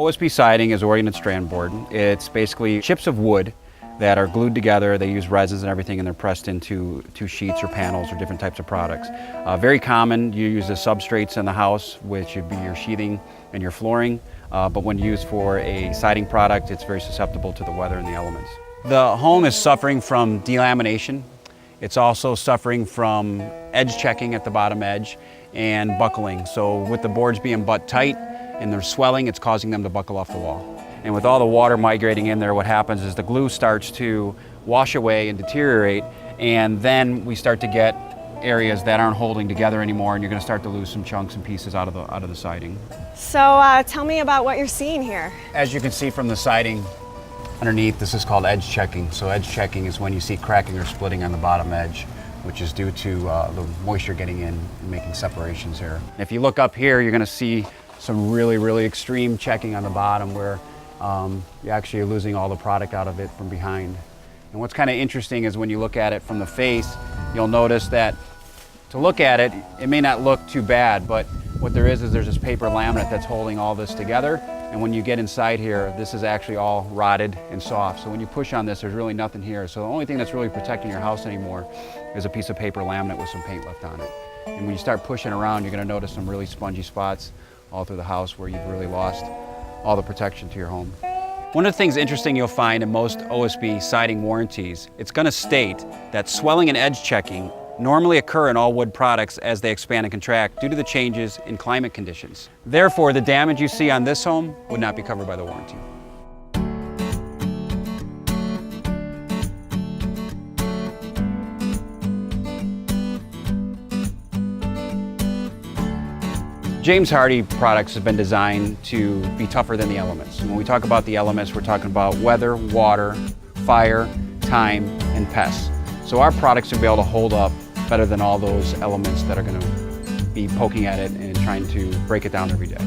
OSB siding is oriented strand board. It's basically chips of wood that are glued together. They use resins and everything, and they're pressed into sheets or panels or different types of products. Very common, you use the substrates in the house, which would be your sheathing and your flooring. But when used for a siding product, it's very susceptible to the weather and the elements. The home is suffering from delamination. It's also suffering from edge checking at the bottom edge and buckling. So with the boards being butt tight and they're swelling, it's causing them to buckle off the wall. And with all the water migrating in there, what happens is the glue starts to wash away and deteriorate, and then we start to get areas that aren't holding together anymore, and you're going to start to lose some chunks and pieces out of the siding. So tell me about what you're seeing here. As you can see from the siding underneath, this is called edge checking. So edge checking is when you see cracking or splitting on the bottom edge, which is due to the moisture getting in and making separations here. If you look up here, you're going to see some really extreme checking on the bottom where you actually are losing all the product out of it from behind. And what's kind of interesting is when you look at it from the face, you'll notice that to look at it, it may not look too bad, but what there is there's this paper laminate that's holding all this together. And when you get inside here, this is actually all rotted and soft. So when you push on this, there's really nothing here. So the only thing that's really protecting your house anymore is a piece of paper laminate with some paint left on it. And when you start pushing around, you're going to notice some really spongy spots all through the house where you've really lost all the protection to your home. One of the things interesting you'll find in most OSB siding warranties, it's going to state that swelling and edge checking normally occur in all wood products as they expand and contract due to the changes in climate conditions. Therefore, the damage you see on this home would not be covered by the warranty. James Hardie products have been designed to be tougher than the elements. When we talk about the elements, we're talking about weather, water, fire, time, and pests. So our products will be able to hold up better than all those elements that are going to be poking at it and trying to break it down every day.